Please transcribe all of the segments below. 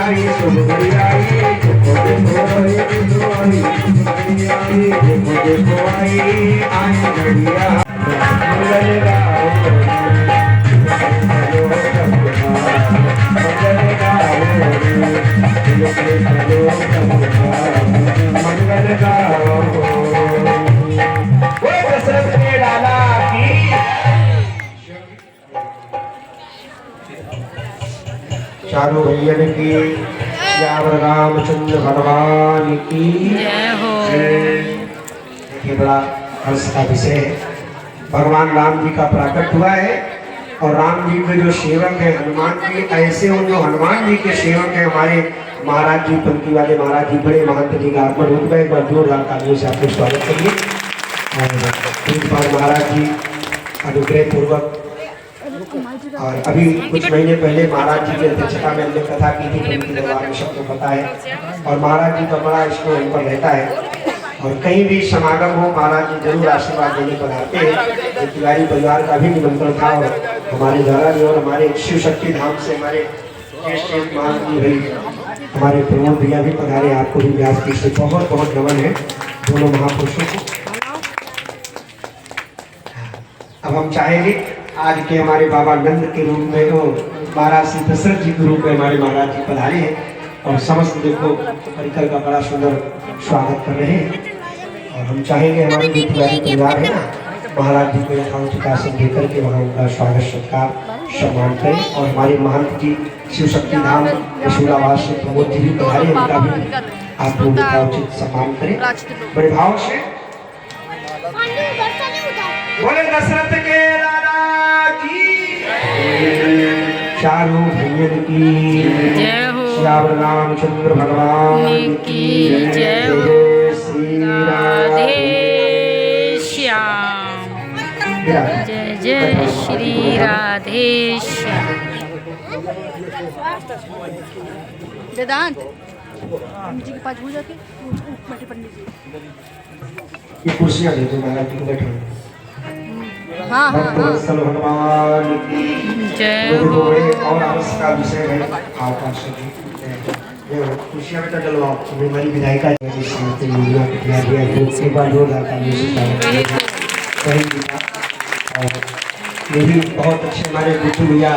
आई शुभ घड़ी आई देखो देखो आई देखो देखो आई घड़िया मंगल गाओ मंगल गाओ दशरथ के लाला की चारों भैयन की श्याम रामचंद्र भगवान की जय हो। ये बड़ा हर्ष का विषय है। भगवान राम जी का प्राकट हुआ है और राम जी के जो सेवक हैं हनुमान जी ऐसे उन जो हनुमान जी के सेवक हैं हमारे महाराज जी पंक्ति वाले महाराज जी बड़े महंत जी का आगमन हो गए। एक बार जोरदार तालियों से आपको स्वागत करिए। और एक बार महाराज जी अनुग्रह पूर्वक और अभी कुछ महीने पहले महाराज जी की अध्यक्षता में हमने कथा की थी पंक्ति दरबार में सबको पता है। और महाराज जी का बड़ा स्नेह उन पर रहता है और कहीं भी समागम हो महाराज जी जरूर आशीर्वाद देने पर आते हैं। तिवारी परिवार का भी निमंत्रण था और हमारे द्वारा भी और हमारे शिव शक्ति धाम से हमारे हमारे प्रमोद भैया भी पधारे। आपको भी व्यास पीठ से बहुत बहुत नमन है दोनों महापुरुषों को। अब हम चाहेंगे आज के हमारे बाबा नंद के रूप में तो महाराज श्री दशरथ जी के रूप में हमारे महाराज जी पधारे हैं और समस्त देखो परिकर का बड़ा सुंदर स्वागत कर रहे हैं। और हम चाहेंगे हमारे जो तिवारी परिवार है ना महाराज जी को यथाउचित आसन देकर के वहाँ उनका स्वागत सत्कार सम्मान करें। और हमारे महंत जी शिव शक्ति धाम यशोदावास से प्रमोद जी भी पधारे उनका भी आप लोग यथाउचित सम्मान करें बड़े भाव से। बोले दशरथ के लाला की चारों भैयन की जय हो। श्याम रामचंद्र भगवान की जय हो। श्री राधे श्याम जय जय श्री राधे श्याम। वेदांत जी के पास हो जाके बैठे पंडित जी ये कुर्सियां दे दो महाराज जी को बैठो। हाँ हाँ भक्तवत्सल भगवान की जय जो हो। बड़े और आवश्यक का विषय है आकाश की ये कुर्सियां बेटा चलो आप हमारी विधायिका जी श्रीमती मीरा पिटिया जी एक बार जोरदार तालियों से स्वागत करेंगे। और ये भी बहुत अच्छे हमारे गुड्डू भैया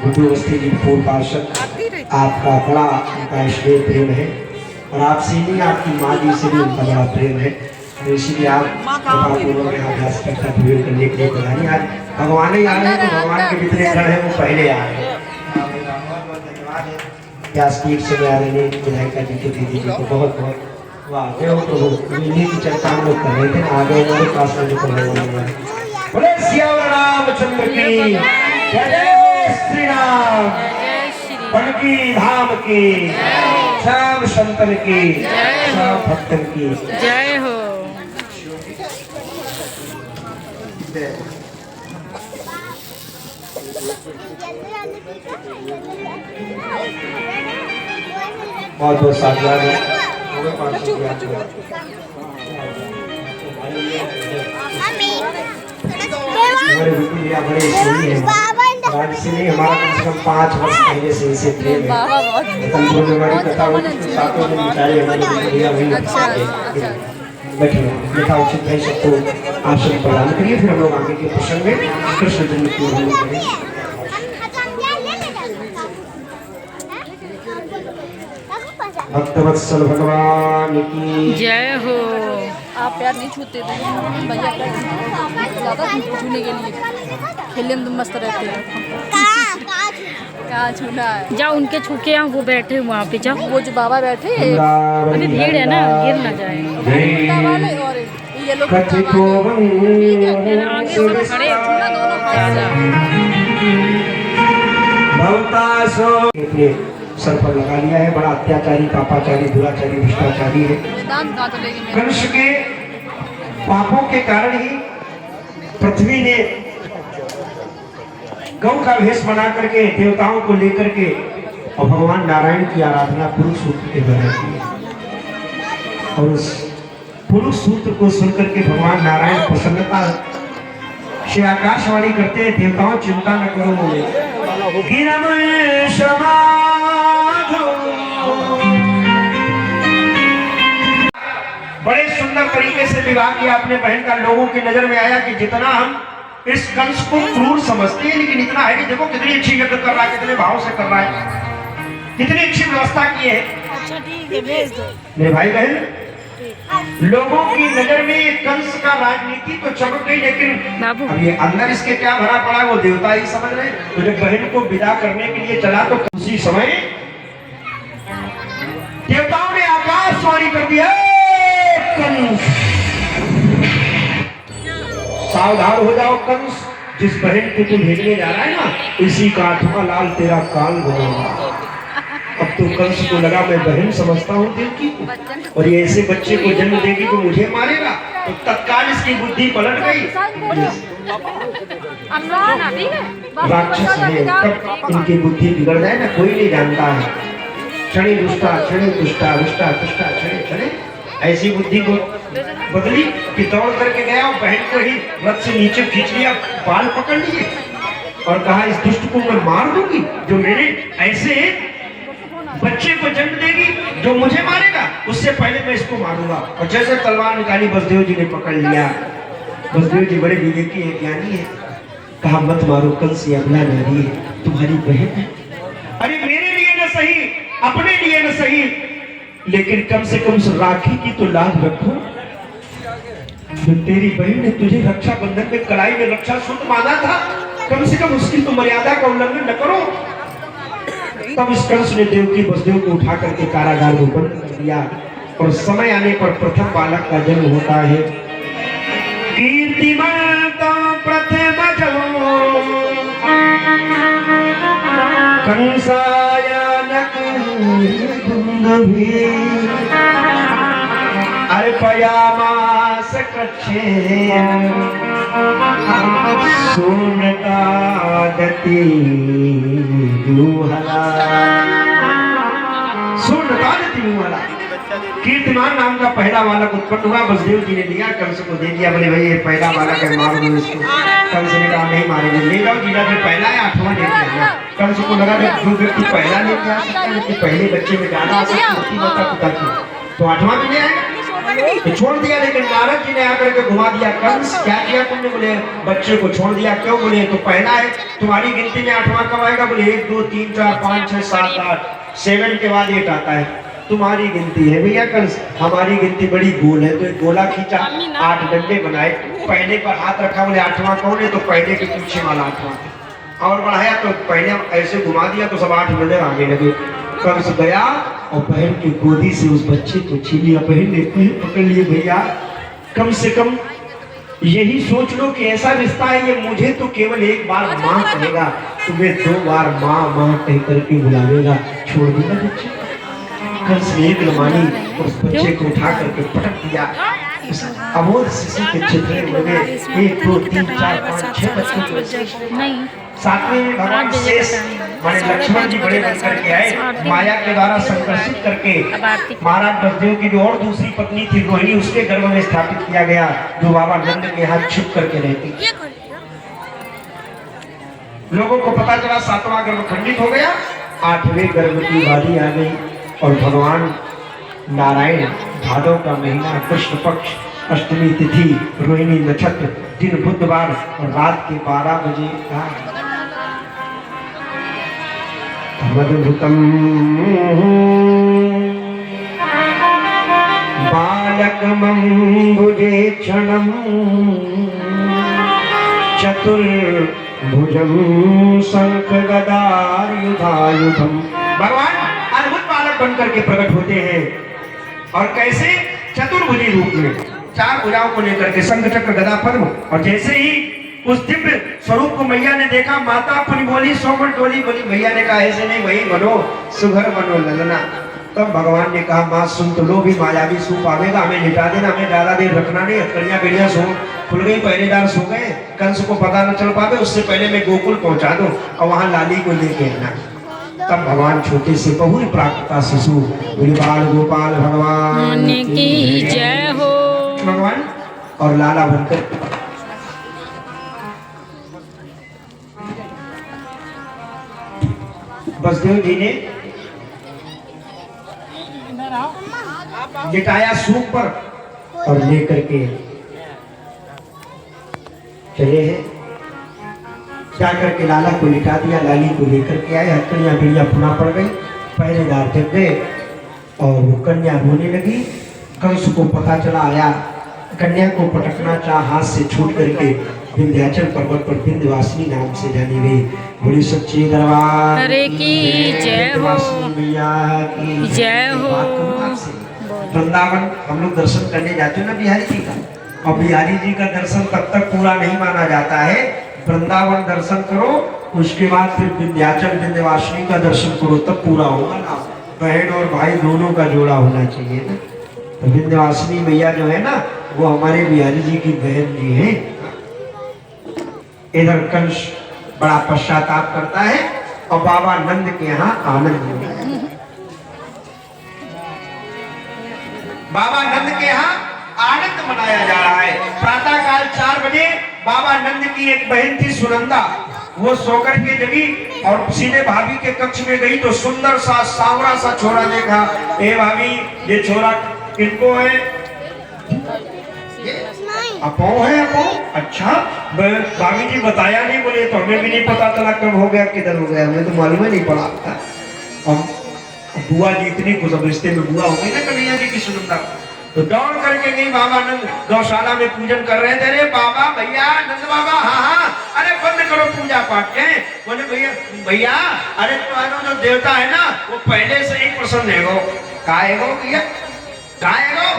गुड्डू अवस्थी जी पूर्व पार्षद आपका बड़ा उनका स्नेह प्रेम है और आपसे नहीं आपकी माँ जी से भी उनका बड़ा प्रेम है। तो इसीलिए आप अभ्यास करता प्रयोग करने के लिए पधारी। आज भगवान ही आ रहे हैं तो भगवान के जितने गण हैं वो पहले आ रहे हैं। व्यासपीठ से आ रहे हैं विधायिका जी के दीदी जी को बहुत बहुत वाह जय हो प्रभु। इन्हीं की चर्चा हम लोग कर रहे थे आगे हमारे पास में जो बोले श्याम रामचंद्र की जय जय श्री राम बनकी धाम की श्याम संतन की श्याम भक्तन की जय हो। बहुत बहुत साधुवाद है। हमारे भैया बड़े स्नेही हैं आज से नहीं हमारा कम से कम 5 वर्ष पहले से इसे प्रेम है। कंट्रोल में हमारी कथा हुई सातों दिन बिचारे हमारे भैया भैया बैठे यथा उचित है सबको आसन प्रदान करिए। फिर हम लोग आगे के प्रसंग में कृष्ण जन्म की ओर हम करें। भक्तवत्सल भगवान की जय हो। आप प्यार नहीं छूते थे भैया ज़्यादा छूने के लिए खेलने में मस्त रहते हैं। कहाँ छूना है जाओ उनके छू के यहाँ वो बैठे वहाँ पे जाओ। वो जो बाबा बैठे अभी भीड़ है ना गिर ना जाए। वाले और ये लोग आगे सब खड़े ज़्यादा सर पर लगा लिया है। बड़ा अत्याचारी पापाचारी दुराचारी भ्रष्टाचारी है। कंस के पापों के कारण ही पृथ्वी ने गौ का भेष बना करके देवताओं को लेकर के और भगवान नारायण की आराधना पुरुष सूत्र के द्वारा की। और उस पुरुष सूत्र को सुनकर के भगवान नारायण प्रसन्नता से आकाशवाणी करते हैं देवताओं चिंता न करो गिरम समाधो सुंदर तरीके से विवाह किया अपने बहन का। लोगों की नजर में आया कि जितना हम इस कंस को क्रूर समझते हैं, लेकिन इतना है कि देखो कितनी अच्छी युद्ध कर रहा है, कितने भाव से कर रहा है, कितनी अच्छी व्यवस्था की है। अच्छा ठीक है, भेज दो। मेरे भाई बहन, लोगों की नजर में कंस का राजनीति तो चमक गई, लेकिन बाबू अब ये अंदर इसके क्या भरा पड़ा है वो देवता ही समझ रहे। तो जब बहन को विदा करने के लिए चला तो उसी समय देवताओं ने आकाशवाणी कर दिया, कंस सावधान हो जाओ कंस, जिस बहन को तू भेजने जा रहा है ना, इसी का 8वां लाल तेरा काल बनेगा। अब तो कंस को लगा मैं बहन समझता हूँ देवकी को, और ये ऐसे बच्चे को जन्म देगी तो मुझे मारेगा। तो तत्काल इसकी बुद्धि पलट गई। राक्षस है, कब इनकी बुद्धि बिगड़ जाए ना कोई नहीं जानता है। क्षणे दुष्टा क्षणे दुष्टा दुष्टा दुष्टा क्षणे क्षणे, ऐसी बुद्धि को बदली कि दौड़ करके गया और बहन को ही रथ से नीचे खींच लिया, बाल पकड़ लिए और कहा इस दुष्ट को मैं मार दूंगी जो मेरे ऐसे बच्चे को जन्म देगी, जो मुझे मारेगा उससे पहले मैं इसको मारूंगा। और जैसे तलवार निकाली बसदेव जी ने पकड़ लिया। बसदेव जी बड़े विवेकी है, ज्ञानी है, कहा मत मारो कंस, ये अबला नारी है, तुम्हारी बहन है। अरे मेरे लिए न सही, अपने लिए न सही, लेकिन कम से कम राखी की तो लाज रखो। जो तेरी बहन ने तुझे रक्षा बंधन में कलाई में रक्षा सूत्र माना था, कम से कम उसकी तो मर्यादा का उल्लंघन न करो। तब इस कंस ने देवकी बसदेव को उठा करके कारागार में बंद कर दिया। और समय आने पर प्रथम बालक का जन्म होता है। कीर्तिमंतो प्रथम कंसाय नकुंदभी अर्पयामास कक्षेन सुनकादति दुहला। कीर्तिमान नाम का पहला बालक उत्पन्न हुआ। बसदेव जी ने लिया, कंस को दे दिया, बोले भाई ये पहला बालक है, मार दो इसको। कंस ने कहा नहीं मारेंगे, ले जाओ जीजा जो पहला है 8वां लेके आना। कंस को लगा जो व्यक्ति पहला लेके आ सकता है, पहले बच्चे में जाना पिता की, तो 8वां भी ले आएगा। तो छोड़ दिया, लेकिन नारद जी ने आकर के घुमा दिया। कंस क्या किया तुमने? बोले बच्चे को छोड़ दिया। क्यों? बोले तो पहला है, तुम्हारी गिनती में 8वां कब आएगा? बोले 1 2 3 4 5 6 7 8 7 के बाद 8 आता है। तुम्हारी गिनती है भैया कंस, हमारी गिनती बड़ी गोल है। तो एक गोला खींचा, 8 डंडे बनाए, पहले पर हाथ रखा, बोले 8वां कौन है? तो पहले के पीछे वाला 8वां, और बढ़ाया तो पहले ऐसे घुमा दिया तो सब 8 नजर आने लगे। कंस गया और बहन की गोदी से उस बच्चे को छीन लिया। बहन ने पकड़ लिए। भैया कम से कम यही सोच लो कि ऐसा रिश्ता है, ये मुझे तो केवल एक बार माँ कहेगा, तुम्हें 2 बार माँ माँ कह करके बुलावेगा। छोड़ दिया बच्चे। कंस ने एक लमानी उस बच्चे को उठा करके पटक दिया। अबोध शिशु के क्षेत्र में लगे 1 2 3 4 5 6 बच्चे। नहीं, 7वें में भगवान शेष माने लक्ष्मण जी बड़े बन करके आए, माया के द्वारा संकर्षित करके महाराज बसदेव की जो और दूसरी पत्नी थी रोहिणी, उसके गर्भ में स्थापित किया गया, जो बाबा नंद के हाथ छुप करके रहती। लोगों को पता चला 7वां गर्भ खंडित हो गया, 8वें गर्भ की बारी आ गई। और भगवान नारायण भादव का महीना, कृष्ण पक्ष, अष्टमी तिथि, रोहिणी नक्षत्र, दिन बुधवार और रात के 12 बजे मधुतम बालकमंबुजे क्षणम चतुर्भुजम शंख गदायुधायुधम। भगवान अद्भुत बालक बनकर के प्रकट होते हैं। और कैसे? चतुर्भुजी रूप में, 4 भुजाओं को लेकर के, शंख चक्र गदा पद्म। और जैसे ही उस दिव्य स्वरूप को मैया ने देखा, माता अपनी बोली, सोमन टोली बोली। मैया ने कहा ऐसे नहीं भाई, बनो सुघर बनो ललना। तब भगवान ने कहा माँ सुन तो लो, भी मायावी सूप आवेगा, हमें लिटा देना, हमें ज्यादा देर रखना नहीं। हथकड़ियां बेड़ियां सो खुल गई, पहरेदार सो गए, कंस को पता न चल पावे, उससे पहले मैं गोकुल पहुंचा दो और वहां लाली को लेके आना। तब भगवान छोटे से बहु प्राप्ता शिशु बाल गोपाल भगवान की जय हो। भगवान और लाला बनकर बसदेव जी ने लिटाया सूप पर और लेकर के चले हैं। जा करके लाला को लिटा दिया, लाली को लेकर के आए। हथकड़ियाँ बिड़िया पुनः पड़ गई, पहरेदार जग गए और वो कन्या रोने लगी। कंस को पता चला, आया, कन्या को पटकना चाह, हाथ से छूट करके विंध्याचल पर्वत पर विंध्यवासिनी नाम से जानी गई। बड़ी सच्ची दरबार हरे की जय हो, मैया की जय हो। वृंदावन हम लोग दर्शन करने जाते हैं ना बिहारी जी का, और बिहारी जी का दर्शन तब तक पूरा नहीं माना जाता है। वृंदावन दर्शन करो, उसके बाद फिर विंध्याचल विंध्यवासिनी का दर्शन करो, तब पूरा होगा ना। बहन और भाई दोनों का जोड़ा होना चाहिए ना। तो विंध्यवासिनी मैया जो है ना, वो हमारे बिहारी जी की बहन जी हैं। इधर कंस बड़ा पश्चाताप करता है और बाबा नंद के यहाँ आनंद होता है। बाबा नंद के यहाँ आनंद मनाया जा रहा है। प्रातः काल 4 बजे बाबा नंद की एक बहन थी सुनंदा, वो सोकर के जगी और सीधे भाभी के कक्ष में गई तो सुंदर सा सांवरा सा छोरा देखा। ए भाभी, ये छोरा किनको है? अपो है। अपो? अच्छा, भाभी जी बताया नहीं, बोले तो हमें भी नहीं पता चला कब हो गया, किधर हो गया, हमें तो मालूम ही नहीं पड़ा था। बुआ जी इतनी खुश, रिश्ते में बुआ हो गई ना कन्हैया जी की सुनंदा, तो दौड़ करके गई। बाबा नंद गौशाला में पूजन कर रहे थे। अरे बाबा, भैया नंद बाबा, हाँ, अरे बंद करो पूजा पाठ के। बोले भैया, अरे तुम्हारा जो देवता है ना, वो पहले से ही प्रसन्न है। गो का है गो भैया, का है गो?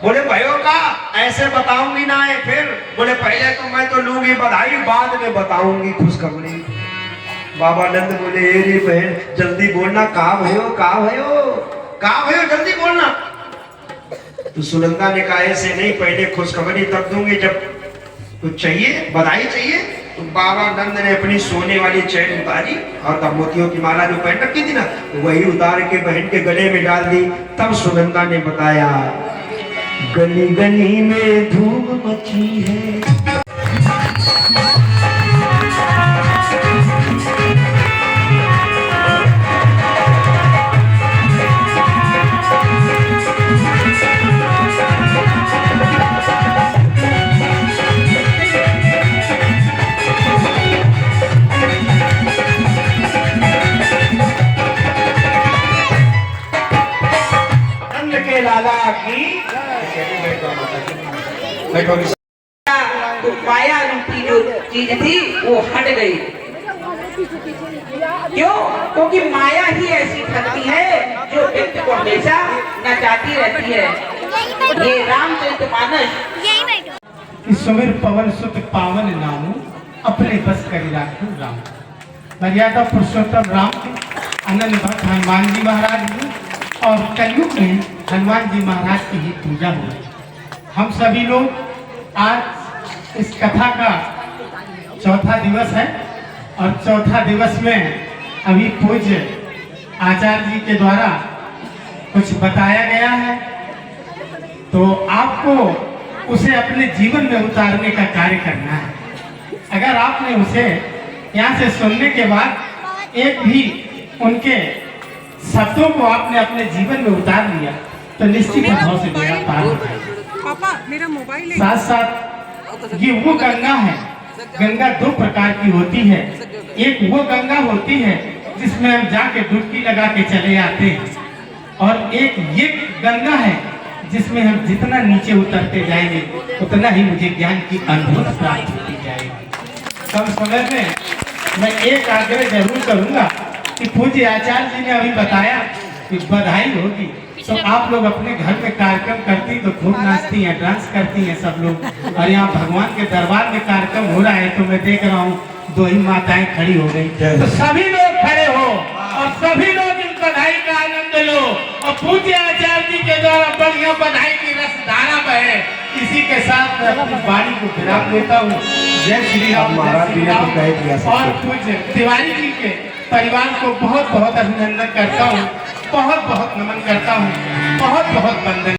बोले भयो का ऐसे बताऊंगी ना है। फिर बोले पहले तो मैं तो लूंगी बधाई, बाद में बताऊंगी खुशखबरी। बाबा नंद बोले, रे बहन जल्दी बोलना, कहा भयो जल्दी बोलना। तो सुनंदा ने कहा, ऐसे नहीं, पहले खुशखबरी तब दूंगी जब कुछ चाहिए, बधाई चाहिए। तो बाबा नंद ने अपनी सोने वाली चैन उतारी और तब मोतियों की माला जो पहन रखी थी ना, वही उतार के बहन के गले में डाल दी। तब सुनंदा ने बताया, गली गली में धूम मची है। लाला की तो माया रूपी जो चीज थी वो हट गई। क्यों? क्योंकि माया ही ऐसी शक्ति है जो व्यक्ति को हमेशा नचाती रहती है। ये रामचरितमानस सुमिर पवन सुत पावन नामू, अपने बस कर राखू राम। मर्यादा पुरुषोत्तम राम के अनंत भक्त हनुमान जी महाराज जी, और कलयुग में हनुमान जी महाराज की ही पूजा हुई। हम सभी लोग आज इस कथा का चौथा दिवस है, और चौथा दिवस में अभी पूज्य आचार्य जी के द्वारा कुछ बताया गया है, तो आपको उसे अपने जीवन में उतारने का कार्य करना है। अगर आपने उसे यहाँ से सुनने के बाद एक भी उनके शब्दों को आपने अपने जीवन में उतार लिया तो निश्चित भाव से बेड़ा पार हो जाएगा। साथ साथ ये वो गंगा है, गंगा 2 प्रकार की होती है। एक वो गंगा होती है जिसमें हम जाके डुबकी लगा के चले आते हैं, और एक ये गंगा है जिसमें हम जितना नीचे उतरते जाएंगे उतना ही मुझे ज्ञान की अनुभूति प्राप्त होती जाएगी। कम समय में मैं एक आग्रह जरूर करूंगा कि पूज्य आचार्य जी ने अभी बताया कि बधाई होगी, तो आप लोग अपने घर में कार्यक्रम करती तो खूब नाचती हैं, डांस करती हैं सब लोग। और यहाँ भगवान के दरबार में कार्यक्रम हो रहा है तो मैं देख रहा हूँ 2 ही माताएं खड़ी हो गई। तो सभी लोग खड़े हो और सभी लोग इस बधाई का आनंद लो, और पूज्य आचार्य जी के द्वारा बढ़िया बधाई की रसधारा बहे। इसी के साथ मैं अपनी वाणी को विराम देता हूँ। जय श्री राम। और पूज्य तिवारी जी के परिवार को बहुत बहुत अभिनंदन करता हूँ, बहुत बहुत नमन करता हूँ, बहुत बहुत वंदन।